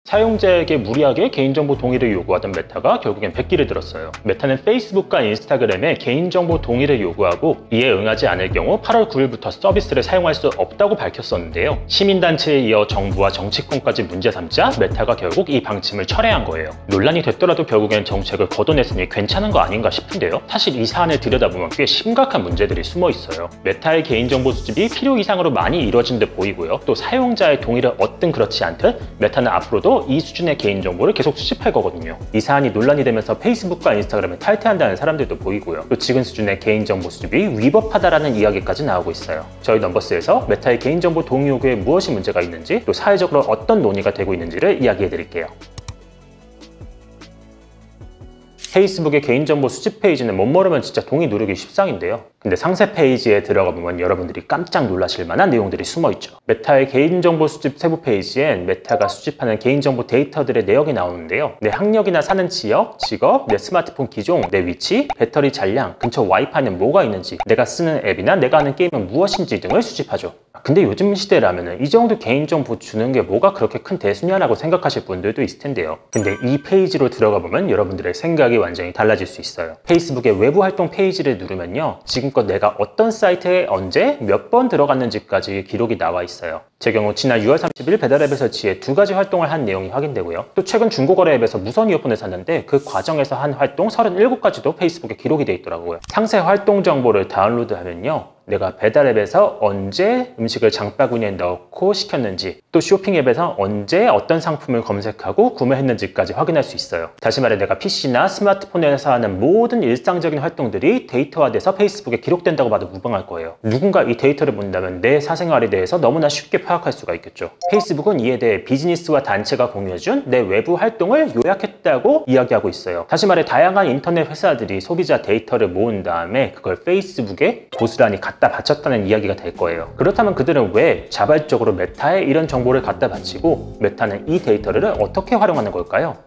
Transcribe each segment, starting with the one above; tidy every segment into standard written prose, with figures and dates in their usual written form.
사용자에게 무리하게 개인정보 동의를 요구하던 메타가 결국엔 백기를 들었어요. 메타는 페이스북과 인스타그램에 개인정보 동의를 요구하고 이에 응하지 않을 경우 8월 9일부터 서비스를 사용할 수 없다고 밝혔었는데요. 시민단체에 이어 정부와 정치권까지 문제 삼자 메타가 결국 이 방침을 철회한 거예요. 논란이 됐더라도 결국엔 정책을 걷어냈으니 괜찮은 거 아닌가 싶은데요. 사실 이 사안을 들여다보면 꽤 심각한 문제들이 숨어 있어요. 메타의 개인정보 수집이 필요 이상으로 많이 이루어진 듯 보이고요. 또 사용자의 동의를 얻든 그렇지 않든 메타는 앞으로도 이 수준의 개인정보를 계속 수집할 거거든요. 이 사안이 논란이 되면서 페이스북과 인스타그램을 탈퇴한다는 사람들도 보이고요. 또 지금 수준의 개인정보 수집이 위법하다라는 이야기까지 나오고 있어요. 저희 넘버스에서 메타의 개인정보 동의 요구에 무엇이 문제가 있는지, 또 사회적으로 어떤 논의가 되고 있는지를 이야기해 드릴게요. 페이스북의 개인정보 수집 페이지는 못 모르면 진짜 동의 누르기 십상인데요. 근데 상세 페이지에 들어가 보면 여러분들이 깜짝 놀라실 만한 내용들이 숨어 있죠. 메타의 개인정보 수집 세부 페이지엔 메타가 수집하는 개인정보 데이터들의 내역이 나오는데요. 내 학력이나 사는 지역, 직업, 내 스마트폰 기종, 내 위치, 배터리 잔량, 근처 와이파이는 뭐가 있는지, 내가 쓰는 앱이나 내가 하는 게임은 무엇인지 등을 수집하죠. 근데 요즘 시대라면 이 정도 개인정보 주는 게 뭐가 그렇게 큰 대수냐라고 생각하실 분들도 있을 텐데요. 근데 이 페이지로 들어가 보면 여러분들의 생각이 완전히 달라질 수 있어요. 페이스북의 외부 활동 페이지를 누르면요, 지금껏 내가 어떤 사이트에 언제 몇 번 들어갔는지까지 기록이 나와 있어요. 제 경우 지난 6월 30일 배달앱을 설치해 2가지 활동을 한 내용이 확인되고요. 또 최근 중고거래 앱에서 무선 이어폰을 샀는데 그 과정에서 한 활동 37가지도 페이스북에 기록이 돼 있더라고요. 상세 활동 정보를 다운로드하면요, 내가 배달앱에서 언제 음식을 장바구니에 넣고 시켰는지, 또 쇼핑앱에서 언제 어떤 상품을 검색하고 구매했는지까지 확인할 수 있어요. 다시 말해 내가 PC나 스마트폰에서 하는 모든 일상적인 활동들이 데이터화돼서 페이스북에 기록된다고 봐도 무방할 거예요. 누군가 이 데이터를 본다면 내 사생활에 대해서 너무나 쉽게 파악할 수가 있겠죠. 페이스북은 이에 대해 비즈니스와 단체가 공유해준 내 외부 활동을 요약했다고 이야기하고 있어요. 다시 말해 다양한 인터넷 회사들이 소비자 데이터를 모은 다음에 그걸 페이스북에 고스란히 갖다 바쳤다는 이야기가 될 거예요. 그렇다면 그들은 왜 자발적으로 메타에 이런 정보를 갖다 바치고 메타는 이 데이터를 어떻게 활용하는 걸까요?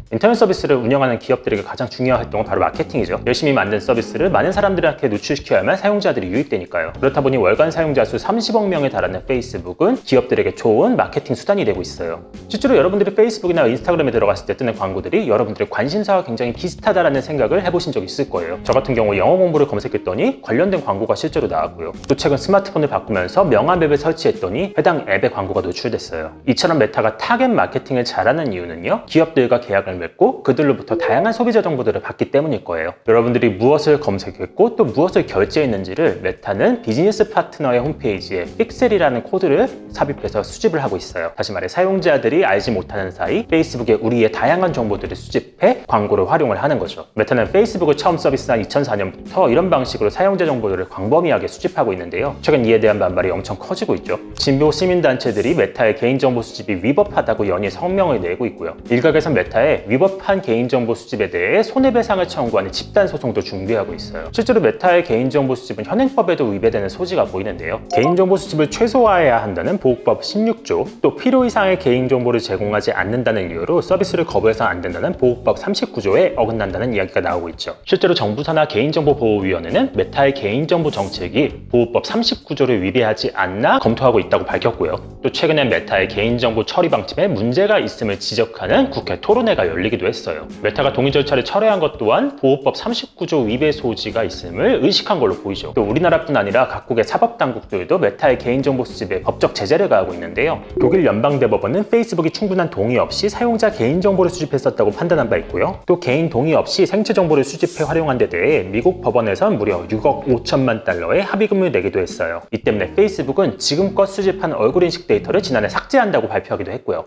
인터넷 서비스를 운영하는 기업들에게 가장 중요한 활동은 바로 마케팅이죠. 열심히 만든 서비스를 많은 사람들한테 노출시켜야만 사용자들이 유입되니까요. 그렇다 보니 월간 사용자 수 30억 명에 달하는 페이스북은 기업들에게 좋은 마케팅 수단이 되고 있어요. 실제로 여러분들이 페이스북이나 인스타그램에 들어갔을 때 뜨는 광고들이 여러분들의 관심사와 굉장히 비슷하다라는 생각을 해보신 적 있을 거예요. 저 같은 경우 영어 공부를 검색했더니 관련된 광고가 실제로 나왔고요. 또 최근 스마트폰을 바꾸면서 명함 앱을 설치했더니 해당 앱의 광고가 노출됐어요. 이처럼 메타가 타겟 마케팅을 잘하는 이유는요, 기업들과 계약을 맺고 그들로부터 다양한 소비자 정보들을 받기 때문일 거예요. 여러분들이 무엇을 검색했고 또 무엇을 결제했는지를 메타는 비즈니스 파트너의 홈페이지에 픽셀이라는 코드를 삽입해서 수집을 하고 있어요. 다시 말해 사용자들이 알지 못하는 사이 페이스북에 우리의 다양한 정보들을 수집해 광고를 활용을 하는 거죠. 메타는 페이스북을 처음 서비스한 2004년부터 이런 방식으로 사용자 정보들을 광범위하게 수집하고 있는데요. 최근 이에 대한 반발이 엄청 커지고 있죠. 진보 시민단체들이 메타의 개인정보 수집이 위법하다고 연이어 성명을 내고 있고요. 일각에선 메타의 위법한 개인정보 수집에 대해 손해배상을 청구하는 집단소송도 준비하고 있어요. 실제로 메타의 개인정보 수집은 현행법에도 위배되는 소지가 보이는데요. 개인정보 수집을 최소화해야 한다는 보호법 16조, 또 필요 이상의 개인정보를 제공하지 않는다는 이유로 서비스를 거부해서는 안 된다는 보호법 39조에 어긋난다는 이야기가 나오고 있죠. 실제로 정부사나 개인정보보호위원회는 메타의 개인정보 정책이 보호법 39조를 위배하지 않나 검토하고 있다고 밝혔고요. 또 최근에 메타의 개인정보 처리 방침에 문제가 있음을 지적하는 국회 토론회가 열리기도 했어요. 메타가 동의 절차를 철회한 것 또한 보호법 39조 위배 소지가 있음을 의식한 걸로 보이죠. 또 우리나라뿐 아니라 각국의 사법당국들도 메타의 개인정보 수집에 법적 제재를 가하고 있는데요. 독일 연방대법원은 페이스북이 충분한 동의 없이 사용자 개인정보를 수집했었다고 판단한 바 있고요. 또 개인 동의 없이 생체 정보를 수집해 활용한 데 대해 미국 법원에선 무려 6억 5천만 달러의 합의금을 내기도 했어요. 이 때문에 페이스북은 지금껏 수집한 얼굴 인식 데이터를 지난해 삭제한다고 발표하기도 했고요.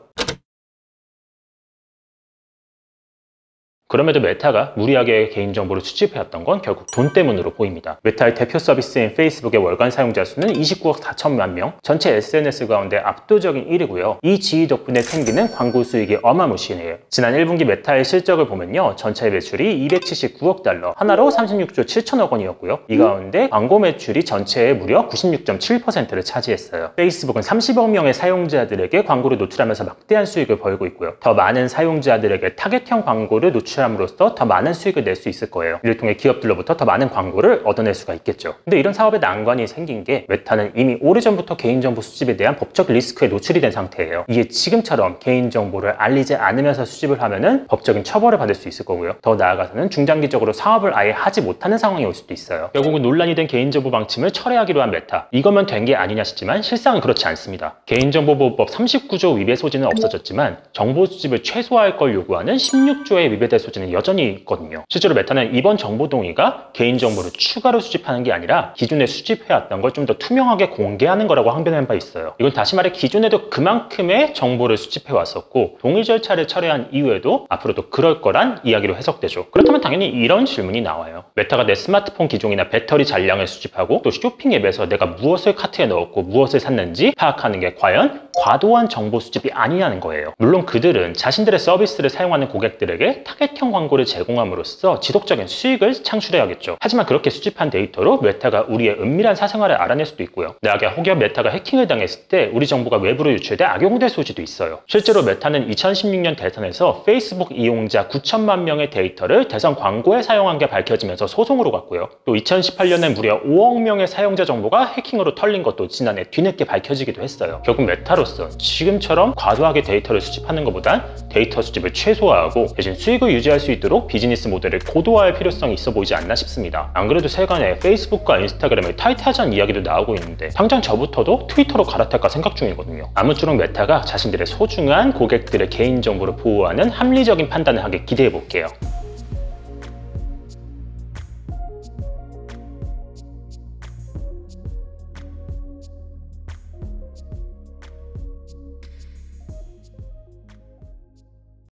그럼에도 메타가 무리하게 개인정보를 수집해왔던 건 결국 돈 때문으로 보입니다. 메타의 대표 서비스인 페이스북의 월간 사용자 수는 29억 4천만 명, 전체 SNS 가운데 압도적인 1위고요. 이 지위 덕분에 생기는 광고 수익이 어마무시해요. 지난 1분기 메타의 실적을 보면요, 전체 매출이 279억 달러, 하나로 36조 7천억 원이었고요. 이 가운데 광고 매출이 전체의 무려 96.7%를 차지했어요. 페이스북은 30억 명의 사용자들에게 광고를 노출하면서 막대한 수익을 벌고 있고요. 더 많은 사용자들에게 타겟형 광고를 노출 유출함으로써 더 많은 수익을 낼 수 있을 거예요. 이를 통해 기업들로부터 더 많은 광고를 얻어낼 수가 있겠죠. 근데 이런 사업에 난관이 생긴 게 메타는 이미 오래전부터 개인정보 수집에 대한 법적 리스크에 노출이 된 상태예요. 이게 지금처럼 개인정보를 알리지 않으면서 수집을 하면은 법적인 처벌을 받을 수 있을 거고요. 더 나아가서는 중장기적으로 사업을 아예 하지 못하는 상황이 올 수도 있어요. 결국은 논란이 된 개인정보 방침을 철회하기로 한 메타. 이거면 된 게 아니냐 싶지만 실상은 그렇지 않습니다. 개인정보보호법 39조 위배 소지는 없어졌지만 정보 수집을 최소화할 걸 요구하는 16조의 위배될 소지는 여전히 있거든요. 실제로 메타는 이번 정보 동의가 개인정보를 추가로 수집하는 게 아니라 기존에 수집해왔던 걸 좀 더 투명하게 공개하는 거라고 항변한 바 있어요. 이건 다시 말해 기존에도 그만큼의 정보를 수집해왔었고 동의 절차를 철회한 이후에도 앞으로도 그럴 거란 이야기로 해석되죠. 그렇다면 당연히 이런 질문이 나와요. 메타가 내 스마트폰 기종이나 배터리 잔량을 수집하고 또 쇼핑 앱에서 내가 무엇을 카트에 넣었고 무엇을 샀는지 파악하는 게 과연 과도한 정보 수집이 아니냐는 거예요. 물론 그들은 자신들의 서비스를 사용하는 고객들에게 타겟형 광고를 제공함으로써 지속적인 수익을 창출해야겠죠. 하지만 그렇게 수집한 데이터로 메타가 우리의 은밀한 사생활을 알아낼 수도 있고요. 만약에 혹여 메타가 해킹을 당했을 때 우리 정보가 외부로 유출돼 악용될 소지도 있어요. 실제로 메타는 2016년 대선에서 페이스북 이용자 9천만 명의 데이터를 대선 광고에 사용한 게 밝혀지면서 소송으로 갔고요. 또 2018년에 무려 5억 명의 사용자 정보가 해킹으로 털린 것도 지난해 뒤늦게 밝혀지기도 했어요. 결국 메타로서 지금처럼 과도하게 데이터를 수집하는 것보단 데이터 수집을 최소화하고 대신 수익을 유지할 수 있도록 비즈니스 모델을 고도화할 필요성이 있어 보이지 않나 싶습니다. 안 그래도 세간에 페이스북과 인스타그램을 탈퇴하자는 이야기도 나오고 있는데 당장 저부터도 트위터로 갈아탈까 생각 중이거든요. 아무쪼록 메타가 자신들의 소중한 고객들의 개인정보를 보호하는 합리적인 판단을 하길 기대해 볼게요.